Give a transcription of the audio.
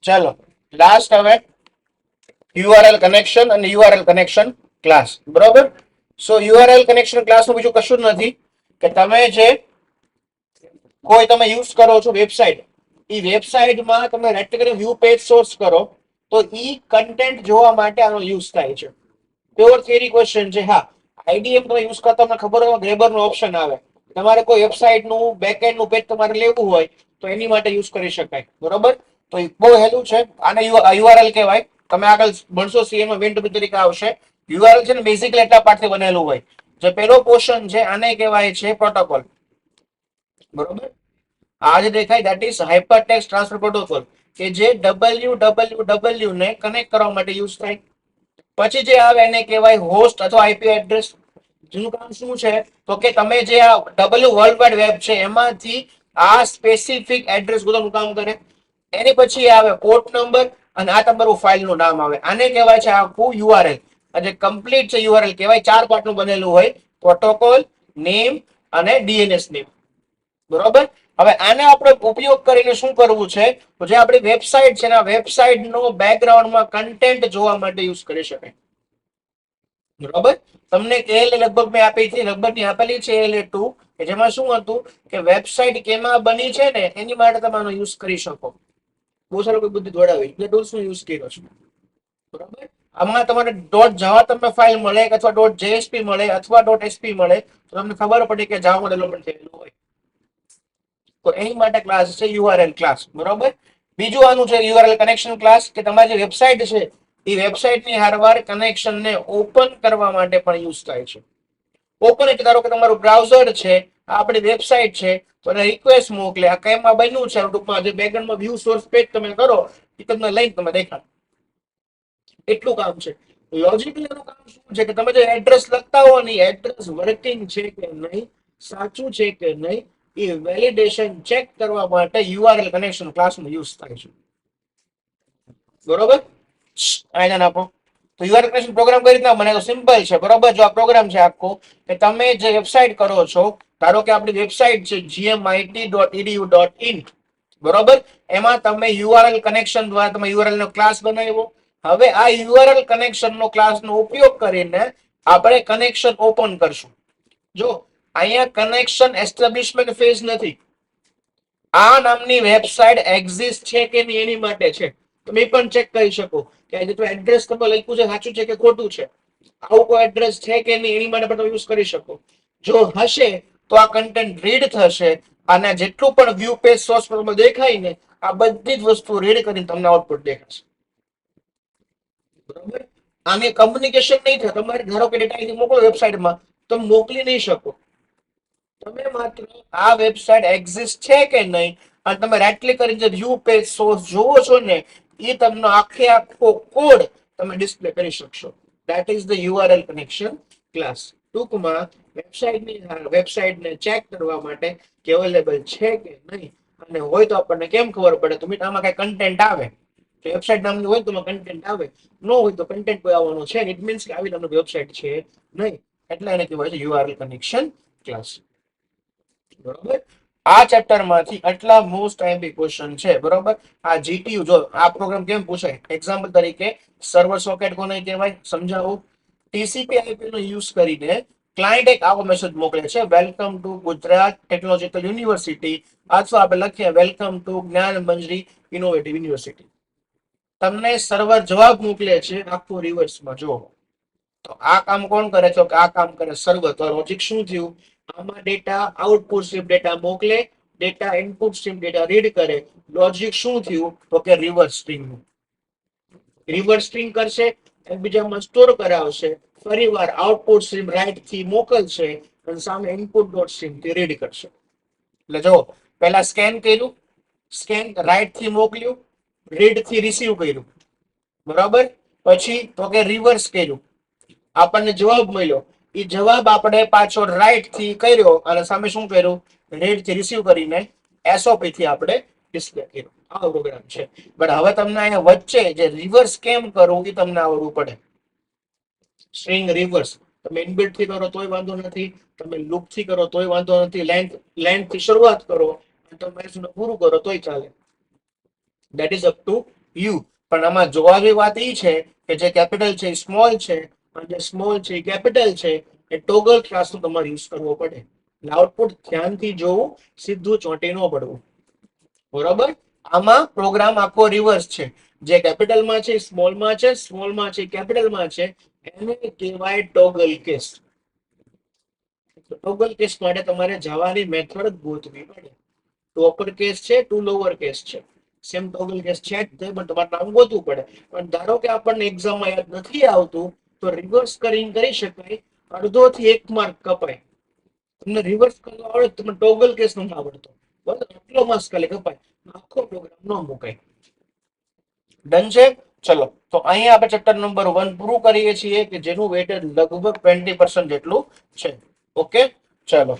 ચાલો લાસ્ટ હવે URL connection અને યુઆરએલ કનેક્શન ક્લાસ, બરોબર. સો યુઆરએલ કનેક્શન ક્લાસ નું બીજું કશું જ નથી કે તમે જે કોઈ તમે યુઝ કરો છો વેબસાઇટ, એ વેબસાઇટમાં તમે રેક્ટ કરીને વ્યૂ પેજ સોર્સ કરો તો ઈ કન્ટેન્ટ જોવા માટે આનો યુઝ થાય છે. પ્યોર થિયરી ક્વેશ્ચન છે. હા, આઈડીએમ તમે યુઝ કરતા તમને ખબર હોય ગ્રેબર નો ઓપ્શન આવે, તમારે કોઈ વેબસાઇટ નું બેકએન્ડ નું પેજ તમારે લેવું હોય તો એની માટે યુઝ કરી શકાય, બરોબર. તો એ બહુ હેલું છે. આને યુઆરએલ કહેવાય. તમે આગળ ભણશો સીએ માં મેઇન ટોપિક તરીકે આવશે. યુઆરએલ છે ને બેઝિકલી એટલા પાર્ટથી બનેલું હોય. જે પેલો પોર્શન છે આને કહેવાય છે પ્રોટોકોલ, બરોબર. આ જે દેખાય that is hypertext transfer protocol, કે જે www ને કનેક્ટ કરવા માટે યુઝ થાય. પછી જે આવે એને કહેવાય હોસ્ટ અથવા આઈપી એડ્રેસ. જેનું કામ શું છે તો કે તમે જે આ ડબલ્યુ વર્લ્ડ વાઇડ વેબ છે એમાંથી આ સ્પેસિફિક એડ્રેસ ગોતવાનું કામ કરે. એની પછી આવે પોર્ટ નંબર અને આ તમારું ફાઇલ નું નામ આવે. આને કહેવાય છે આખું યુઆરએલ. જે કમ્પ્લીટ છે યુઆરએલ કહેવાય. 4 પાર્ટ નું બનેલું હોય: પ્રોટોકોલ, નેમ અને ડીએનએસ નેમ, બરોબર. હવે આને આપણે ઉપયોગ કરીને શું કરવું છે તો જે આપણી વેબસાઇટ છે ને વેબસાઇટ નો બેકગ્રાઉન્ડમાં કન્ટેન્ટ જોવા માટે યુઝ કરી શકાય, બરોબર. તમને KL લગભગ મેં આપી હતી, લગભગ ની આપેલી છે KL2, કે જેમાં શું હતું કે વેબસાઇટ કેમાં બની છે ને એની માટે તમે આનો યુઝ કરી શકો. બહુ સારું કોઈ બુદ્ધિ દોડાવી એટલે ટૂલ્સ નો યુઝ કર્યો છે, બરોબર. આમાં તમારે ડોટ જાવા તમને ફાઇલ મળે અથવા ડોટ જેએસપી મળે અથવા ડોટ એસપી મળે તો તમને ખબર પડે કે જાવા ડેવલપમેન્ટ થયેલું હોય. તો એની માટે ક્લાસ છે યુઆરએલ ક્લાસ, બરોબર. બીજું આનું છે યુઆરએલ કનેક્શન ક્લાસ, કે તમારી જે વેબસાઇટ છે એ વેબસાઇટ ની હારવાર કનેક્શન ને ઓપન કરવા માટે પણ યુઝ થાય છે. ઓપન એટલે ધારો કે તમારું બ્રાઉઝર છે, આપણી વેબસાઇટ છે, તો એને રિક્વેસ્ટ મોકલે આ કેમાં બન્યું છે ટૂંકમાં જે બેકગ્રાઉન્ડમાં વ્યૂ સોર્સ પેજ તમે કરો એ તમને લઈને તમે દેખાડ, એટલું કામ છે. લોજિકલી એનું કામ શું છે કે તમે જે એડ્રેસ લખતા હો ને એડ્રેસ વર્કિંગ છે કે નહીં, સાચું છે કે નહીં, એ વેલિડેશન ચેક કરવા માટે યુઆરએલ કનેક્શન ક્લાસનો યુઝ થાય છે, બરોબર. આ ધ્યાન આપો. તો યુઆરએલ કનેક્શન પ્રોગ્રામ કઈ રીતના બને તો સિમ્પલ છે, બરોબર. જો આ પ્રોગ્રામ છે આખો કે તમે જે વેબસાઇટ કરો છો, ધારો કે આપણી વેબસાઇટ છે gmit.edu.in, બરોબર. એમાં તમે યુઆરએલ કનેક્શન દ્વારા તમે યુઆરએલ નો ક્લાસ બનાવ્યો. હવે આ યુઆરએલ કનેક્શન નો ક્લાસ નો ઉપયોગ કરીને આપણે કનેક્શન ઓપન કરશું. જો અહીંયા કનેક્શન એસ્ટાબ્લિશમેન્ટ ફેઝ નથી, આ નામની વેબસાઇટ એક્ઝિસ્ટ છે કે નહીં એની માટે છે. તમે પણ ચેક કરી શકો કે જે તો એડ્રેસ તમે લખ્યું છે સાચું છે કે ખોટું છે. આવું કોઈ એડ્રેસ છે કે નહીં એની માટે પણ તમે યુઝ કરી શકો. જો હશે તો આ કન્ટેન્ટ રીડ થશે અને જેટલું પણ વ્યૂ પેજ સોર્સ પર દેખાય ને આ બધી જ વસ્તુ રીડ કરીને તમને આઉટપુટ દેખાશે, બરોબર. આને કમ્યુનિકેશન નહીં થાય. તમારે ધારો કે ડેટા અહીંથી મોકલો વેબસાઇટમાં, તમે મોકલી નહીં શકો. તમે માત્ર આ વેબસાઇટ એક્ઝિસ્ટ છે કે નહીં અને તમે રાઈટ ક્લિક કરીને જે વ્યૂ પેજ સોર્સ જોવો છો ને એ તમને આખે આખો કોડ તમે ડિસ્પ્લે કરી શકશો. That is the URL connection class. ટૂંકમાં વેબસાઇટને ચેક કરવા માટે કે અવેલેબલ છે કે નહીં, અને હોય તો આપણને કેમ ખબર પડે તો આમાં કઈ કન્ટેન્ટ આવે, વેબસાઇટ નામની હોય તો કન્ટેન્ટ આવે, ન હોય તો કન્ટેન્ટ કોઈ આવવાનું છે ઇટ મીન્સ કે આવી નામની વેબસાઇટ છે નહીં, એટલે એને કહેવાય છે યુઆરએલ કનેક્શન ક્લાસ, બરોબર. આ ચેપ્ટર માંથી આટલા મોસ્ટ આઈએમપી ક્વેશ્ચન છે, બરોબર. આ જીટીયુ જો આ પ્રોગ્રામ કેમ પૂછાય, એક્ઝામ્પલ તરીકે સર્વર સોકેટ કોને કહેવાય સમજાવો. ટીસીપી આઈપી નો યુઝ કરીને ક્લાયન્ટ એક આવો મેસેજ મોકલે છે, welcome to Gujarat technological university, અથવા આપણે લખીએ વેલકમ ટુ જ્ઞાન મંજરી ઇનોવેટિવ યુનિવર્સિટી. તમને સર્વર જવાબ મોકલે છે આખું રિવર્સમાં. જો તો આ કામ કોણ કરે છે કે આ કામ કરે સર્વર. તો લોજિક શું થયું, આમાં ડેટા આઉટપુટ સ્ટ્રીમ ડેટા મોકલે, data input stream data read કરે. લોજિક શું થયું તો કે રિવર્સ સ્ટ્રીંગ, રિવર્સ સ્ટ્રીંગ કરશે, એકબીજામાં સ્ટોર કરાવશે, ફરીવાર આઉટપુટ સ્ટ્રીમ રાઈટ થી મોકલશે અને સામે ઇનપુટ ડોટ સ્ટ્રીમ થી રીડ કરશે. એટલે જો પહેલા સ્કેન કર્યું, સ્કેન રાઈટ થી મોકલ્યું, રીડ થી રિસીવ કર્યું, બરાબર. પછી તો કે રિવર્સ કર્યું, આપણને જવાબ મળ્યો, એ જવાબ આપણે પાછો રાઈટ થી કર્યો અને સામે શું કર્યું રીડ થી રિસીવ કરીને એસઓપી થી આપણે ડિસ્પ્લે કર્યું. આવો પ્રોગ્રામ છે. બટ હવે તમને અહીંયા વચ્ચે જે રિવર્સ કેમ કરવું એ તમને આવડવું પડે. સ્ટ્રિંગ રિવર્સ તમે ઇનબિલ્ટ થી કરો તોય વાંધો નથી, તમે લૂપ થી કરો તોય વાંધો નથી, લેન્થ થી શરૂઆત કરો અને તમે પૂરું કરો તોય ચાલે. That is up to you. પણ આમાં જોવા જેવી વાત એ છે કે જે કેપિટલ છે એ સ્મોલ છે અને જે સ્મોલ છે એ કેપિટલ છે, એ ટોગલ ક્લાસનો તમારે યુઝ કરવો પડે. આઉટપુટ ધ્યાનથી જોવું, સીધું ચોંટી ન પડવું. બરોબર? આમાં પ્રોગ્રામ આખો રિવર્સ છે. જે કેપિટલમાં છે સ્મોલમાં છે, સ્મોલમાં છે કેપિટલમાં છે, એને કહેવાય ટોગલ કેસ. ટોગલ કેસ માટે તમારે જવાની મેથડ ગોતવી પડે. ટુ અપર કેસ છે, ટુ લોઅર કેસ છે, સેમ ટોગલ કેસ છે જ તે, પણ તમારે નામ ગોતવું પડે. પણ ધારો કે આપણને એક્ઝામમાં યાદ નથી આવતું તો રિવર્સ કરીને કરી શકાય. અડધો થી 1 માર્ક કપાય. તમને રિવર્સ કરવો આવડે, તમને ટોગલ કેસ નથી આવડતો, બરાબર, એટલો માર્ક્સ ખાલી કપાય, આખો પ્રોગ્રામ ન મુકાય. ડન છે? ચલો, તો અહીંયા આપણે ચેપ્ટર નંબર 1 પૂરું કરીએ છીએ કે જેનું વેટેજ લગભગ 20% જેટલું છે. ઓકે, ચલો.